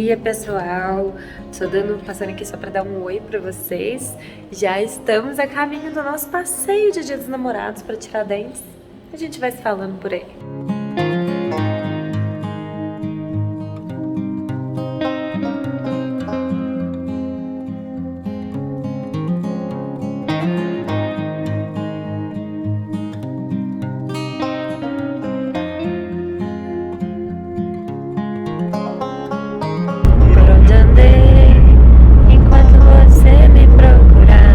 dia, pessoal! Passando aqui só para dar um oi para vocês. Já estamos a caminho do nosso passeio de Dia dos Namorados para Tiradentes. A gente vai se falando por aí. Por onde andei enquanto você me procurava?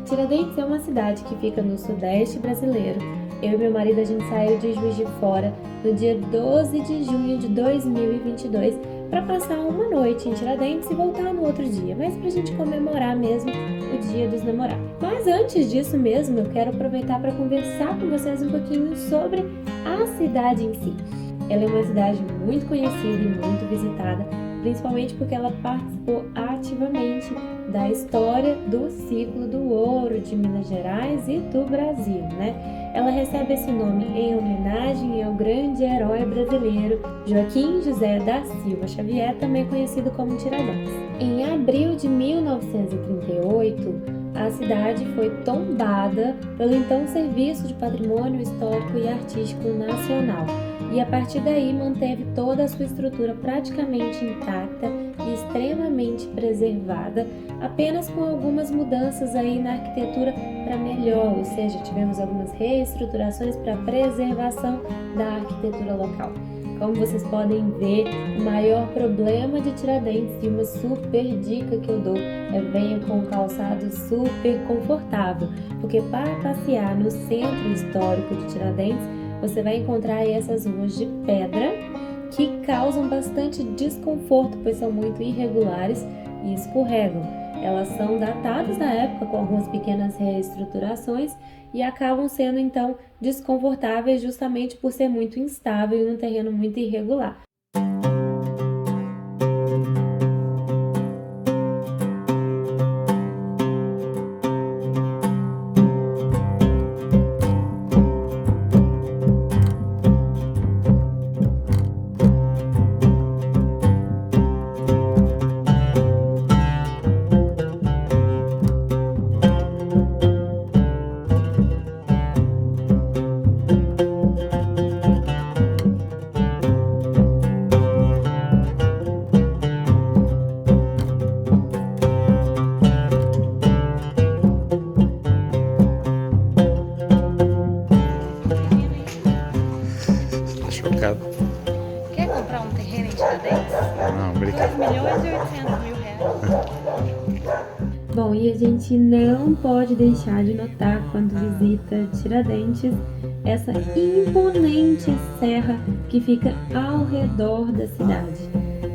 Tiradentes é uma cidade que fica no sudeste brasileiro. Eu e meu marido, a gente saiu de Juiz de Fora no dia 12 de junho de 2022 para passar uma noite em Tiradentes e voltar no outro dia, mas pra gente comemorar mesmo o Dia dos Namorados. Mas antes disso mesmo, eu quero aproveitar para conversar com vocês um pouquinho sobre a cidade em si. Ela é uma cidade muito conhecida e muito visitada, principalmente porque ela participou ativamente da história do ciclo do ouro de Minas Gerais e do Brasil, né? Ela recebe esse nome em homenagem ao grande herói brasileiro Joaquim José da Silva Xavier, também conhecido como Tiradentes. Em abril de 1938, a cidade foi tombada pelo então Serviço de Patrimônio Histórico e Artístico Nacional, e a partir daí manteve toda a sua estrutura praticamente intacta e extremamente preservada, apenas com algumas mudanças aí na arquitetura para melhor, ou seja, tivemos algumas reestruturações para preservação da arquitetura local. Como vocês podem ver, o maior problema de Tiradentes e uma super dica que eu dou é venha com um calçado super confortável, porque para passear no centro histórico de Tiradentes, você vai encontrar aí essas ruas de pedra que causam bastante desconforto, pois são muito irregulares e escorregam. Elas são datadas da época com algumas pequenas reestruturações e acabam sendo então desconfortáveis justamente por ser muito instável e um terreno muito irregular. Chocado. Quer comprar um terreno em Tiradentes? Não, obrigado. 2.800.000 reais. Bom, e a gente não pode deixar de notar quando visita Tiradentes essa imponente serra que fica ao redor da cidade.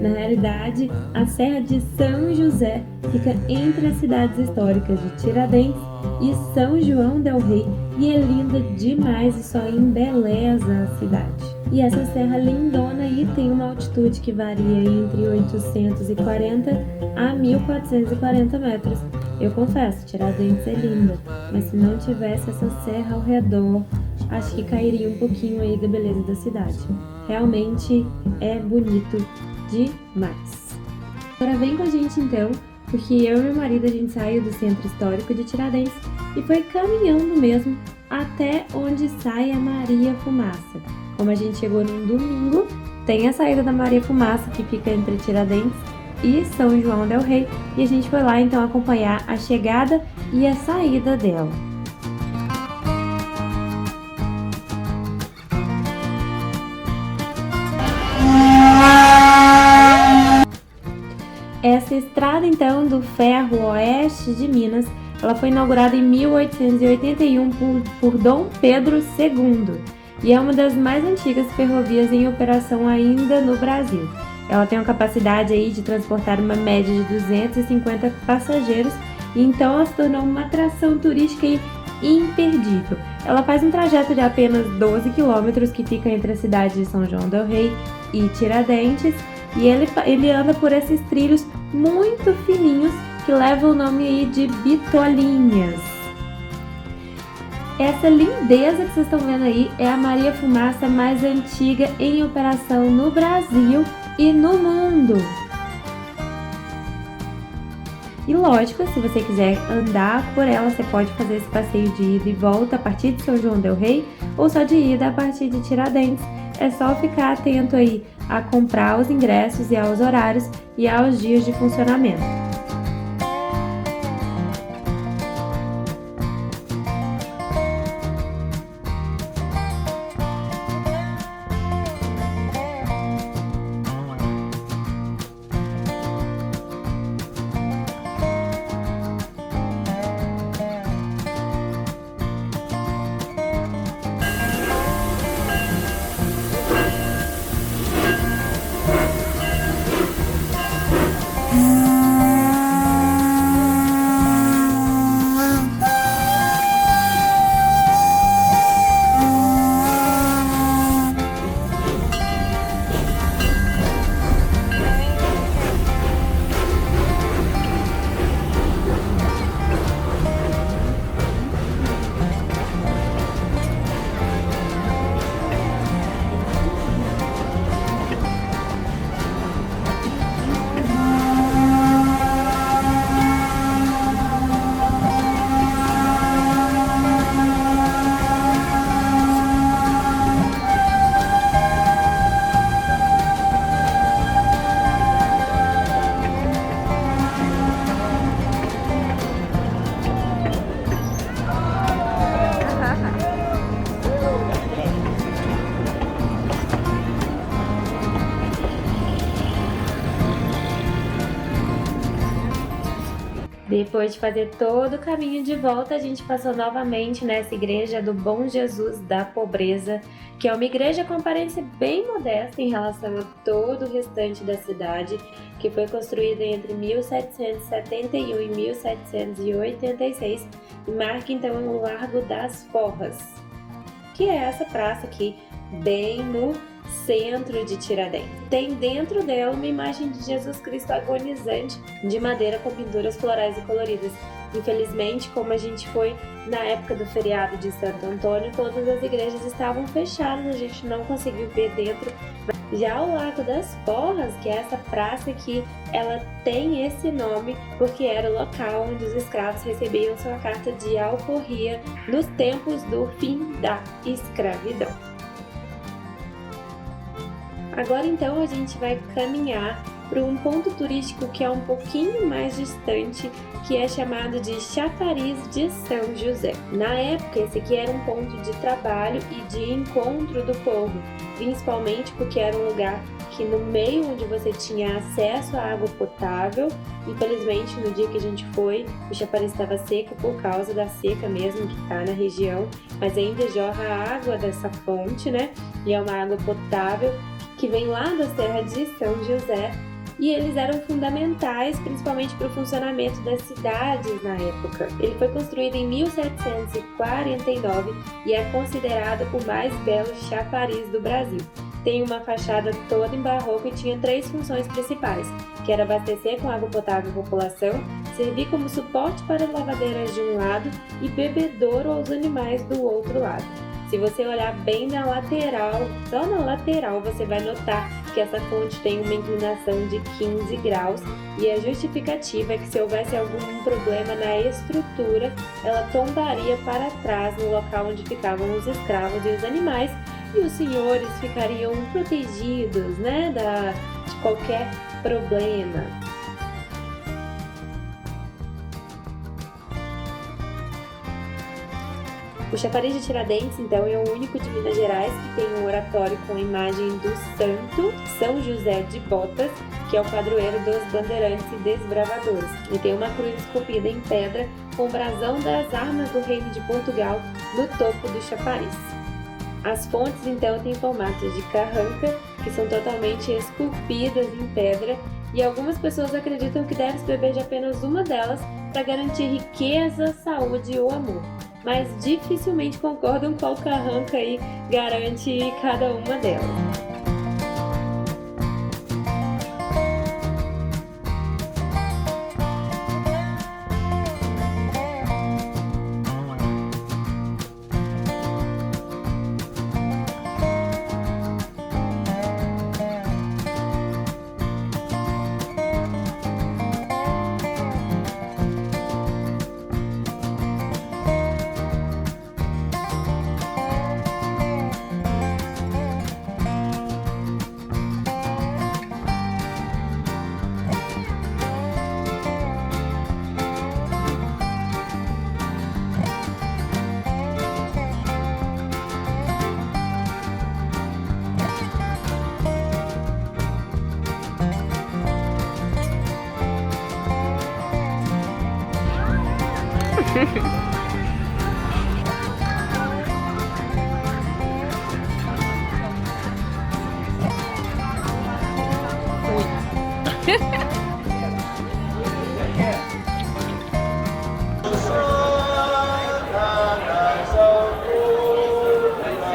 Na realidade, a Serra de São José fica entre as cidades históricas de Tiradentes e São João del Rei e é linda demais e só embeleza a cidade. E essa serra lindona aí tem uma altitude que varia entre 840 a 1440 metros. Eu confesso, Tiradentes é linda, mas se não tivesse essa serra ao redor, acho que cairia um pouquinho aí da beleza da cidade. Realmente é bonito demais. Agora vem com a gente então, porque eu e meu marido a gente saiu do centro histórico de Tiradentes e foi caminhando mesmo até onde sai a Maria Fumaça. Como a gente chegou num domingo, tem a saída da Maria Fumaça que fica entre Tiradentes e São João del Rei, e a gente foi lá então acompanhar a chegada e a saída dela. Essa estrada então do ferro oeste de Minas, ela foi inaugurada em 1881 por Dom Pedro II e é uma das mais antigas ferrovias em operação ainda no Brasil. Ela tem uma capacidade aí de transportar uma média de 250 passageiros e então ela se tornou uma atração turística imperdível. Ela faz um trajeto de apenas 12 quilômetros que fica entre a cidade de São João del Rei e Tiradentes, e ele anda por esses trilhos muito fininhos que levam o nome aí de bitolinhas. Essa lindeza que vocês estão vendo aí é a Maria Fumaça mais antiga em operação no Brasil e no mundo. E lógico, se você quiser andar por ela, você pode fazer esse passeio de ida e volta a partir de São João del Rei ou só de ida a partir de Tiradentes. É só ficar atento aí a comprar os ingressos e aos horários e aos dias de funcionamento. Depois de fazer todo o caminho de volta, a gente passou novamente nessa igreja do Bom Jesus da Pobreza, que é uma igreja com aparência bem modesta em relação a todo o restante da cidade, que foi construída entre 1771 e 1786 e marca então o Largo das Forras, que é essa praça aqui bem no centro de Tiradentes. Tem dentro dela uma imagem de Jesus Cristo agonizante de madeira com pinturas florais e coloridas. Infelizmente, como a gente foi na época do feriado de Santo Antônio, todas as igrejas estavam fechadas, a gente não conseguiu ver dentro. Já o Largo das Forras, que é essa praça aqui, ela tem esse nome porque era o local onde os escravos recebiam sua carta de alforria nos tempos do fim da escravidão. Agora então a gente vai caminhar para um ponto turístico que é um pouquinho mais distante, que é chamado de Chafariz de São José. Na época, esse aqui era um ponto de trabalho e de encontro do povo, principalmente porque era um lugar que no meio onde você tinha acesso à água potável. Infelizmente, no dia que a gente foi, o chafariz estava seco por causa da seca mesmo que está na região, mas ainda jorra a água dessa fonte, né? E é uma água potável que vem lá da Serra de São José, e eles eram fundamentais principalmente para o funcionamento das cidades na época. Ele foi construído em 1749 e é considerado o mais belo chafariz do Brasil. Tem uma fachada toda em barroco e tinha 3 funções principais, que era abastecer com água potável a população, servir como suporte para lavadeiras de um lado e bebedouro aos animais do outro lado. Se você olhar bem na lateral, só na lateral, você vai notar que essa fonte tem uma inclinação de 15 graus e a justificativa é que se houvesse algum problema na estrutura, ela tombaria para trás no local onde ficavam os escravos e os animais, e os senhores ficariam protegidos, né, de qualquer problema. O Chafariz de Tiradentes, então, é o único de Minas Gerais que tem um oratório com a imagem do santo São José de Botas, que é o padroeiro dos bandeirantes e desbravadores. E tem uma cruz esculpida em pedra com o brasão das armas do Reino de Portugal no topo do chafariz. As fontes, então, têm formatos de carranca, que são totalmente esculpidas em pedra, e algumas pessoas acreditam que deve-se beber de apenas uma delas para garantir riqueza, saúde ou amor. Mas dificilmente concordam qual carranca aí garante cada uma delas.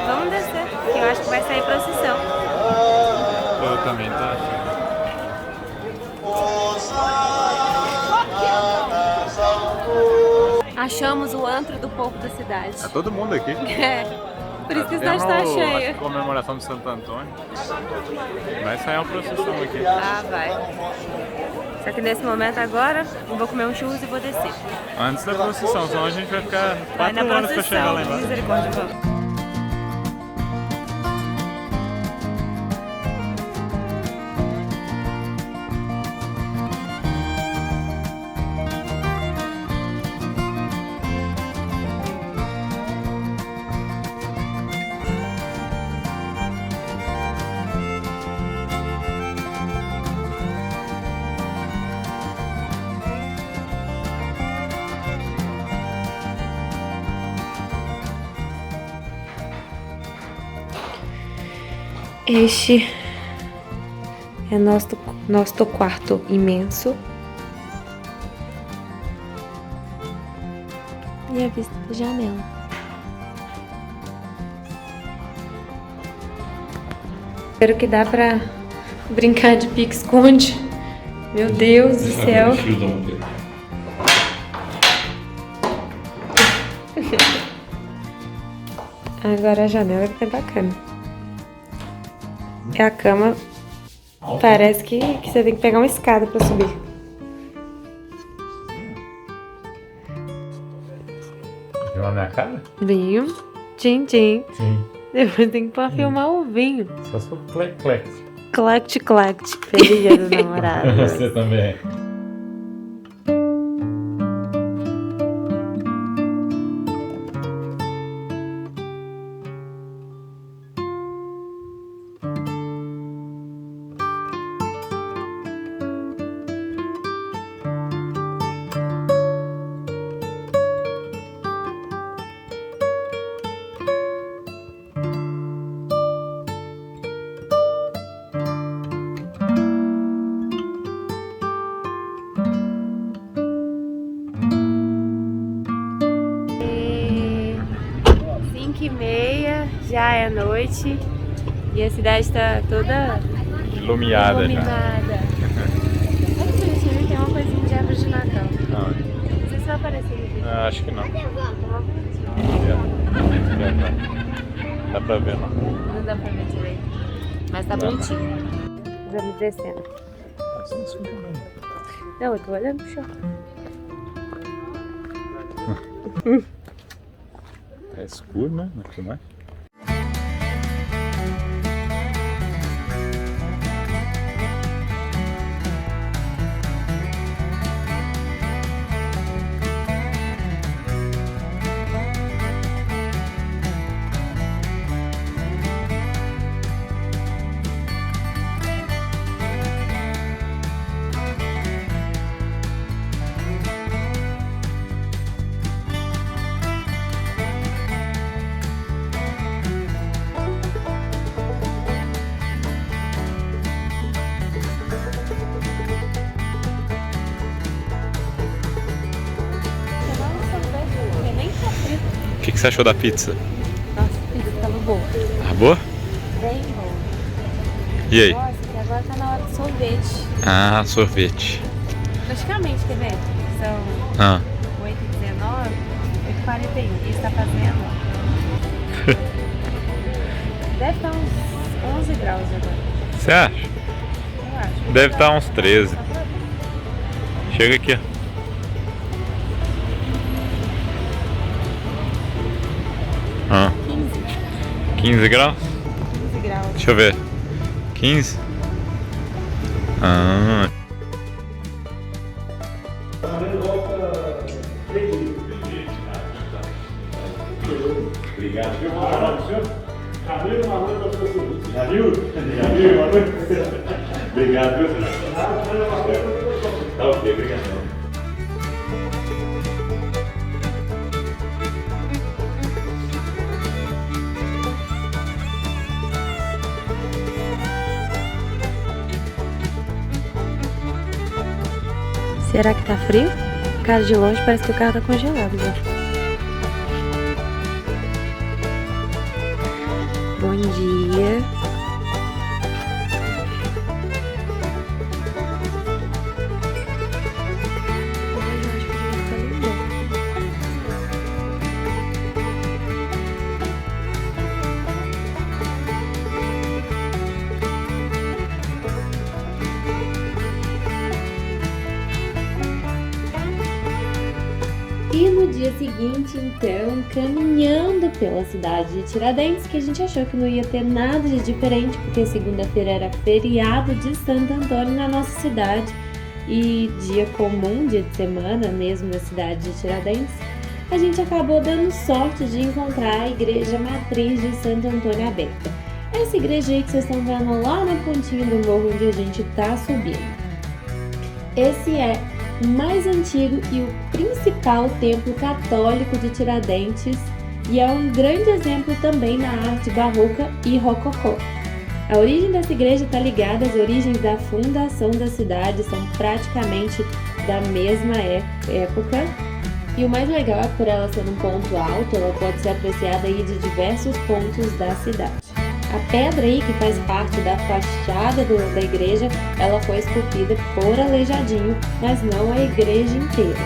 Vamos descer, que eu acho que vai sair procissão. Eu também tô achando. Achamos o antro do povo da cidade. É todo mundo aqui. É, por isso que a cidade está cheia. A comemoração de Santo Antônio. Vai sair uma procissão aqui. Ah, vai. Só que nesse momento agora, eu vou comer um churros e vou descer. Antes da procissão, senão a gente vai ficar Vai 4 na horas pra chegar lá procissão, embaixo. misericórdia, vamos. Este é nosso quarto imenso. E a vista da janela. Espero que dá pra brincar de pique-esconde. Meu Deus do céu. Agora a janela vai ser bacana. E a cama parece que você tem que pegar uma escada pra subir. Viu na minha cara? Vinho, tchim-tchim. Sim. Depois tem que filmar o vinho. Só sou clec-clec. Clact-clact. Feliz dia dos namorados. Você também. Já é noite e a cidade está toda Iluminada já. Olha que bonitinho, tem uma coisinha de árvore de Natal. Não, Não sei se vai aparecer no vídeo. acho que não. Uma bonitinha. Dá pra ver, não. Não dá pra ver direito. Mas tá bonitinho. Vamos descendo. Não, eu tô olhando pro chão. Tá escuro, né? Aqui mais. que você achou da pizza? Nossa, a pizza tava boa. Ah, boa? Bem boa. E aí? Nossa, que agora tá na hora do sorvete. Ah, sorvete. Praticamente, quer ver? São Ah. 8h19, 8h41. Isso tá fazendo? Deve estar uns 11 graus agora. Você acha? Eu acho. Deve estar uns 13. Chega aqui. Ah. 15 graus? 15 graus. Deixa eu ver. 15? Ah. Obrigado, viu? Já viu uma noite para o seu. Já viu? Já viu uma noite? Obrigado, viu, senhor? Tá ok, obrigado. Será que tá frio? Cara, de longe parece que o carro tá congelado, viu? Bom dia. E no dia seguinte, então, caminhando pela cidade de Tiradentes, que a gente achou que não ia ter nada de diferente, porque segunda-feira era feriado de Santo Antônio na nossa cidade e dia comum, dia de semana mesmo na cidade de Tiradentes, a gente acabou dando sorte de encontrar a igreja matriz de Santo Antônio aberta. Essa igreja aí que vocês estão vendo lá na pontinha do morro onde a gente está subindo. Esse é o mais antigo e o principal templo católico de Tiradentes e é um grande exemplo também na arte barroca e rococó. A origem dessa igreja está ligada às origens da fundação da cidade, são praticamente da mesma época. E o mais legal é por ela ser um ponto alto, ela pode ser apreciada aí de diversos pontos da cidade. A pedra aí que faz parte da fachada da igreja, ela foi esculpida por Aleijadinho, mas não a igreja inteira.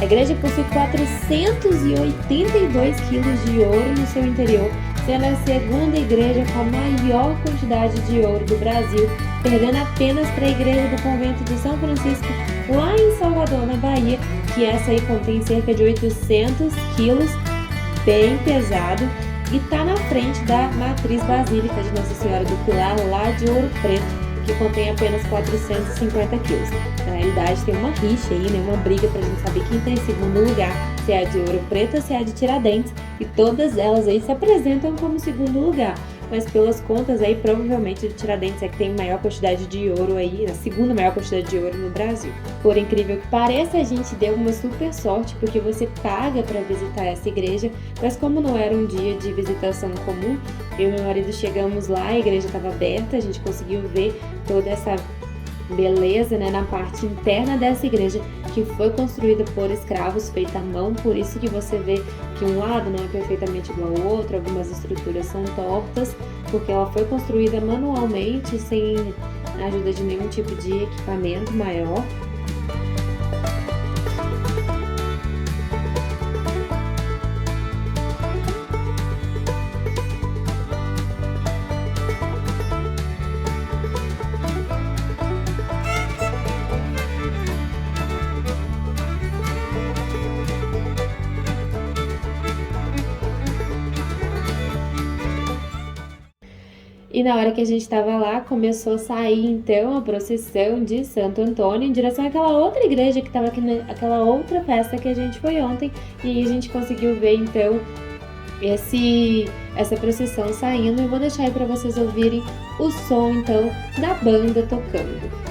A igreja possui 482 quilos de ouro no seu interior, sendo a segunda igreja com a maior quantidade de ouro do Brasil, perdendo apenas para a igreja do convento de São Francisco, lá em Salvador, na Bahia, que essa aí contém cerca de 800 quilos, bem pesado, e está na frente da matriz basílica de Nossa Senhora do Pilar, lá de Ouro Preto, que contém apenas 450 quilos. Na realidade, tem uma rixa aí, né, uma briga para a gente saber quem está em segundo lugar, se é a de Ouro Preto ou se é a de Tiradentes, e todas elas aí se apresentam como segundo lugar. Mas pelas contas aí, provavelmente de Tiradentes é que tem maior quantidade de ouro aí, a segunda maior quantidade de ouro no Brasil. Por incrível que pareça, a gente deu uma super sorte, porque você paga para visitar essa igreja, mas como não era um dia de visitação comum, eu e meu marido chegamos lá, a igreja estava aberta, a gente conseguiu ver toda essa beleza, né, na parte interna dessa igreja, que foi construída por escravos, feita à mão, por isso que você vê que um lado não é perfeitamente igual ao outro, algumas estruturas são tortas, porque ela foi construída manualmente, sem a ajuda de nenhum tipo de equipamento maior. E na hora que a gente estava lá, começou a sair então a procissão de Santo Antônio em direção àquela outra igreja que estava aqui naquela outra festa que a gente foi ontem. E aí a gente conseguiu ver então essa procissão saindo. Eu vou deixar aí para vocês ouvirem o som então da banda tocando.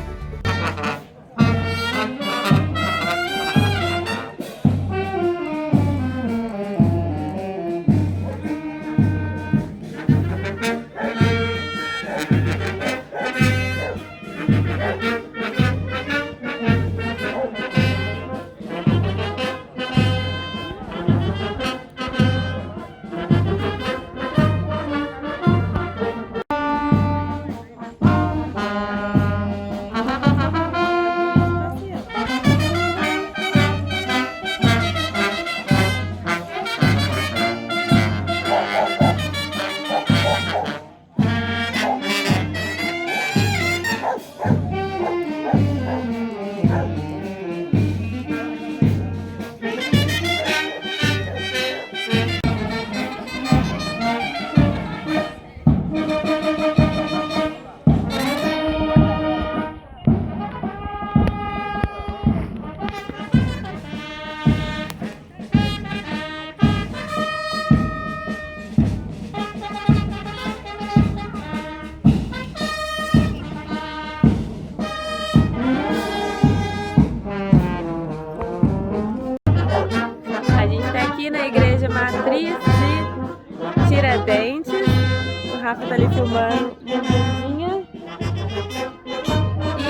Rafa tá ali filmando uma bundinha.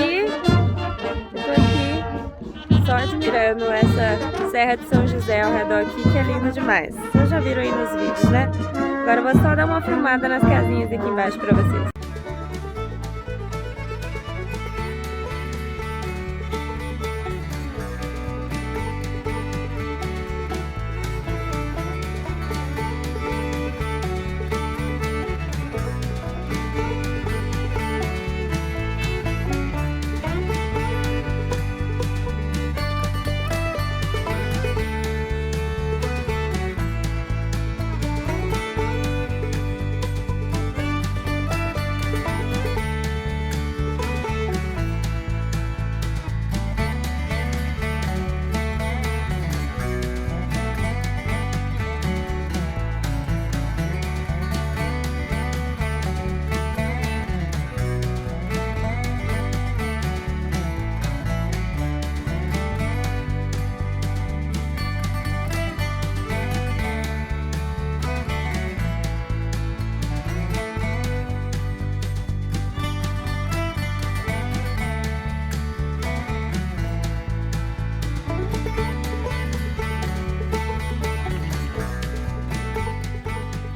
E eu tô aqui só admirando essa Serra de São José ao redor aqui, que é linda demais. Vocês já viram aí nos vídeos, né? Agora eu vou só dar uma filmada nas casinhas aqui embaixo pra vocês.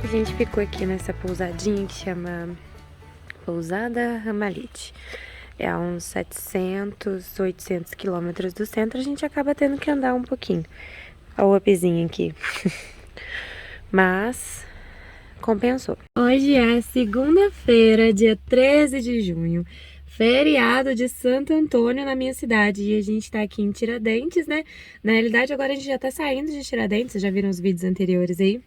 A gente ficou aqui nessa pousadinha que chama Pousada Ramalhete. É a uns 700, 800 quilômetros do centro. A gente acaba tendo que andar um pouquinho. Olha o upzinho aqui. Mas compensou. Hoje é segunda-feira, dia 13 de junho. Feriado de Santo Antônio na minha cidade. E a gente tá aqui em Tiradentes, né? Na realidade, agora a gente já tá saindo de Tiradentes. Vocês já viram os vídeos anteriores aí?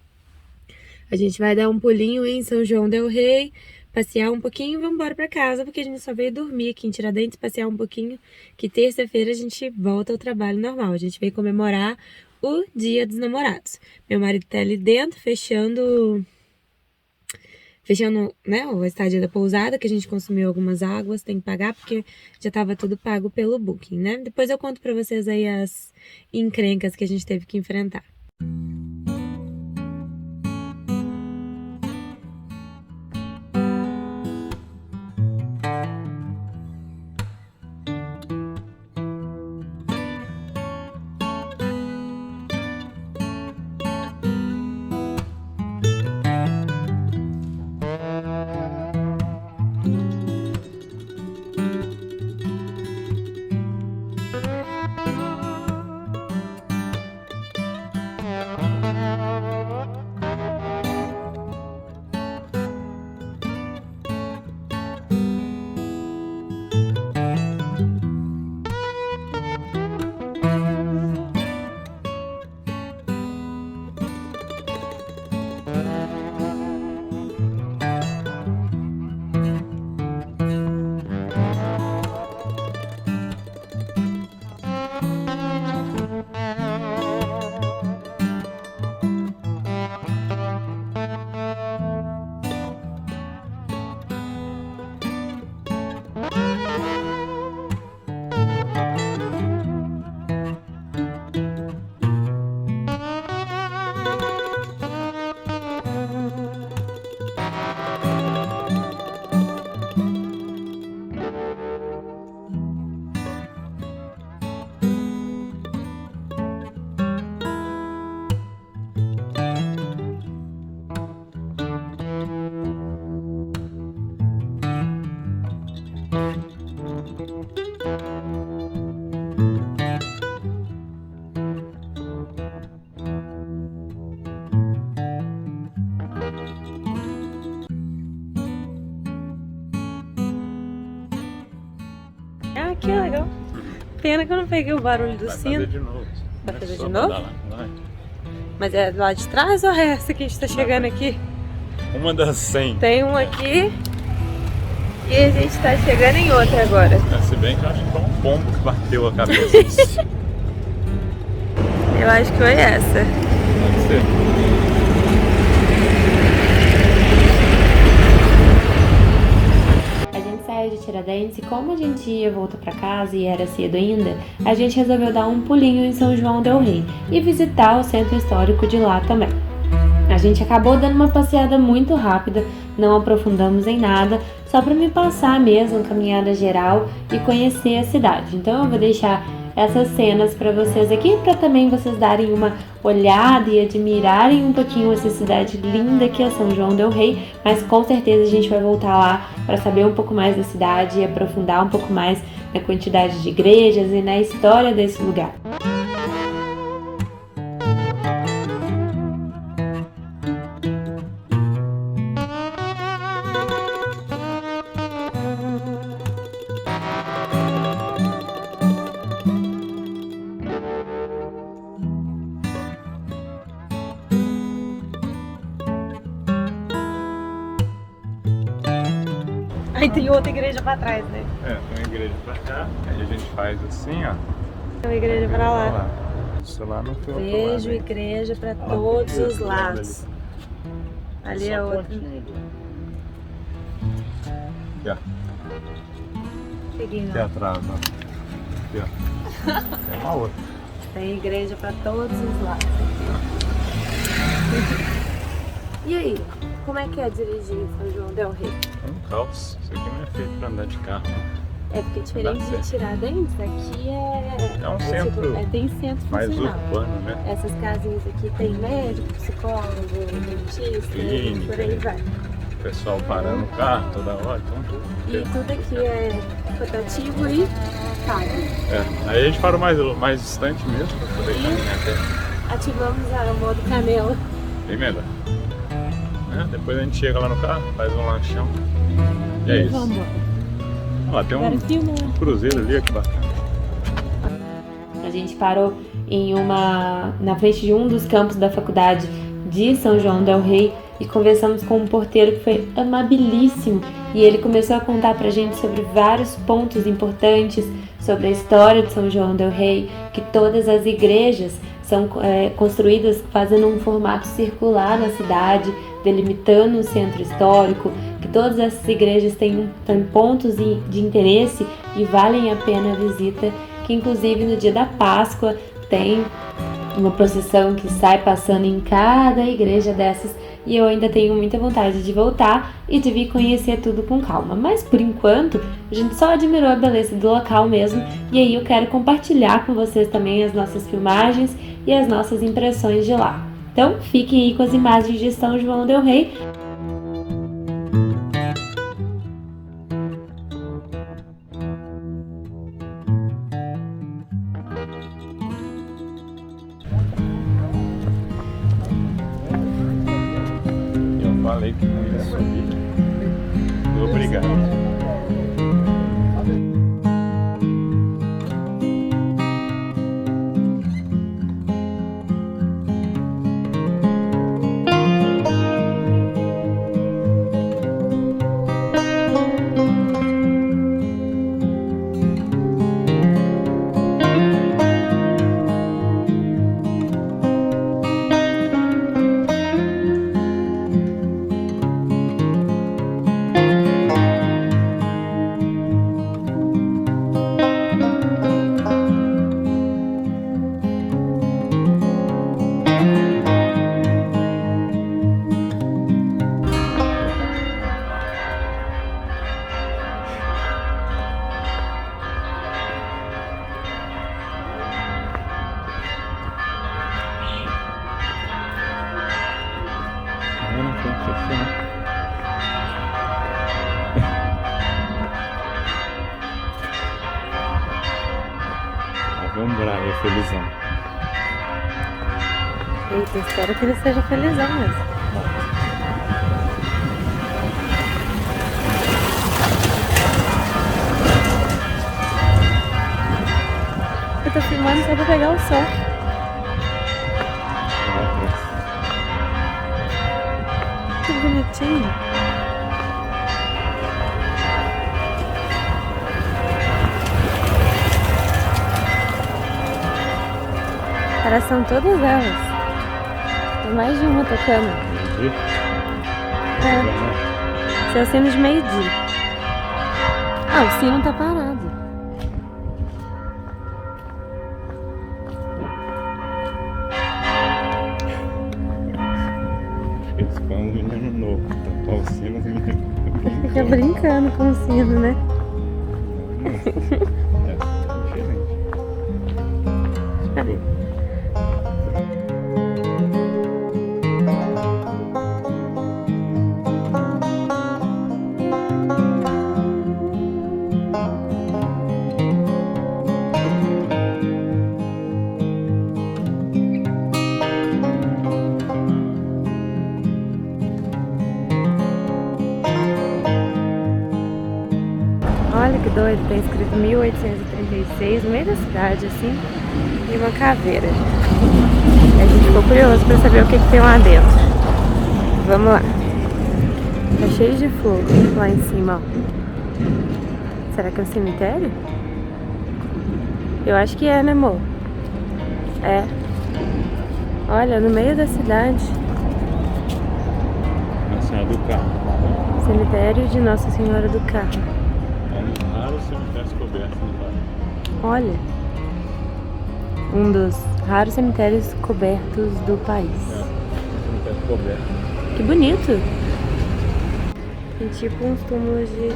A gente vai dar um pulinho em São João del Rei, passear um pouquinho e vamos embora pra casa, porque a gente só veio dormir aqui em Tiradentes, passear um pouquinho, que terça-feira a gente volta ao trabalho normal. A gente veio comemorar o Dia dos Namorados. Meu marido tá ali dentro, fechando, né, a estadia da pousada, que a gente consumiu algumas águas, tem que pagar, porque já tava tudo pago pelo Booking, né? Depois eu conto pra vocês aí as encrencas que a gente teve que enfrentar. Ah, que legal. Pena que eu não peguei o barulho do sino. Vai fazer de novo. Vai fazer de novo? Mas é do lado de trás ou é essa que a gente tá chegando aqui? Uma das 100. Tem uma aqui e a gente tá chegando em outra agora. Se bem que eu acho que foi um pombo que bateu a cabeça. Eu acho que foi essa. Pode ser. De Tiradentes, e como a gente ia voltar para casa e era cedo ainda, a gente resolveu dar um pulinho em São João del Rei e visitar o centro histórico de lá também. A gente acabou dando uma passeada muito rápida, não aprofundamos em nada, só para me passar mesmo a caminhada geral e conhecer a cidade. Então eu vou deixar essas cenas para vocês aqui, para também vocês darem uma olhada e admirarem um pouquinho essa cidade linda que é São João del Rei, mas com certeza a gente vai voltar lá para saber um pouco mais da cidade e aprofundar um pouco mais na quantidade de igrejas e na história desse lugar. Aí tem outra igreja pra trás, né? É, tem uma igreja pra cá, aí a gente faz assim, ó. Tem uma igreja pra lá. Isso lá não foi outro Vejo lado, hein? igreja pra todos os lados. Ali é outra. Aqui, ó. Cheguei Aqui lá. atrás, ó. Aqui, ó. Tem uma outra. Tem igreja pra todos os lados. E aí, como é que é dirigir em São João del Rei? É um caos. Isso aqui não é feito pra andar de carro. É porque diferente Dá de Tiradentes, aqui É um centro tem centro mais funcional. urbano, né? Essas casinhas aqui tem médico, psicólogo, dentista, Clínica, por aí vai. O pessoal parando o carro toda hora, então... E tudo aqui é rotativo e pago. É, aí a gente parou mais distante mesmo, pra poder caminhar até. Ativamos o modo canela. Bem melhor. É, depois a gente chega lá no carro, faz um lanchão. E é isso. Vamos. Olha lá, tem Agora filma. um cruzeiro ali, ó, que bacana. A gente parou na frente de um dos campos da faculdade de São João del Rei e conversamos com um porteiro que foi amabilíssimo e ele começou a contar pra gente sobre vários pontos importantes sobre a história de São João del Rei, que todas as igrejas são construídas fazendo um formato circular na cidade, delimitando o centro histórico, que todas essas igrejas têm pontos de interesse e valem a pena a visita, que inclusive no dia da Páscoa tem uma procissão que sai passando em cada igreja dessas e eu ainda tenho muita vontade de voltar e de vir conhecer tudo com calma. Mas por enquanto a gente só admirou a beleza do local mesmo e aí eu quero compartilhar com vocês também as nossas filmagens e as nossas impressões de lá. Então fiquem aí com as imagens de São João del Rei. Eu falei que não ia subir. Obrigado. Não tem que ser, né? Vamos lá, é felizão. Eita, espero que ele seja felizão mesmo. Eu tô filmando só pra pegar o sol. Que bonitinho. Elas são todas elas. Tem mais de uma tocando. É. Seu sino de meio-dia. Ah, o sino tá parado. Fica brincando com o sino, né? Olha que doido, tem escrito 1836 no meio da cidade, assim, e uma caveira. A gente ficou curioso pra saber o que tem lá dentro. Vamos lá. Tá cheio de fogo lá em cima, ó. Será que é um cemitério? Eu acho que é, né, amor? É. Olha, no meio da cidade. Nossa Senhora do Carmo. Cemitério de Nossa Senhora do Carmo. É um raro cemitério coberto no bairro. Olha, um dos raros cemitérios cobertos do país. Cemitério coberto. Que bonito! Tem tipo uns túmulos de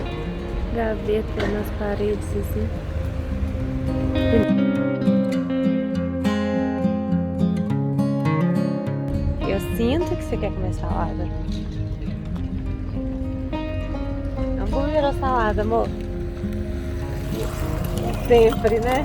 gaveta nas paredes, assim. Eu sinto que você quer comer salada. Hambúrguer ou salada, amor? Sempre, né?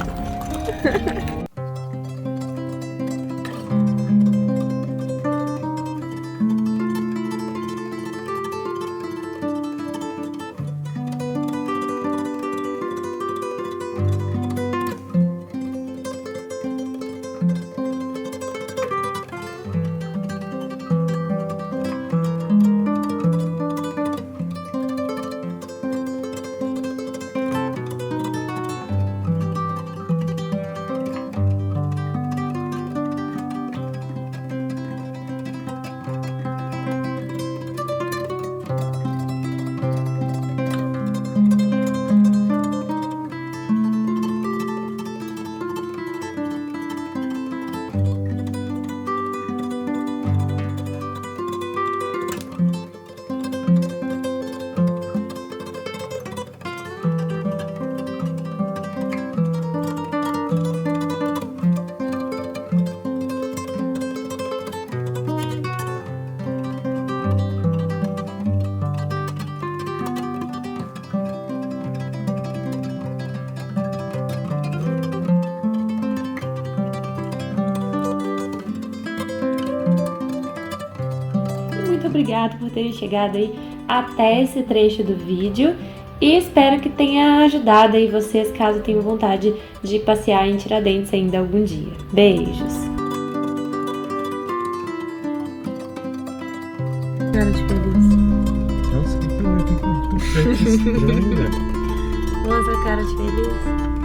Muito obrigada por terem chegado aí até esse trecho do vídeo e espero que tenha ajudado aí vocês caso tenham vontade de passear em Tiradentes ainda algum dia. Beijos! Cara de feliz. Nossa, que estranho, né? Mostra a cara de feliz.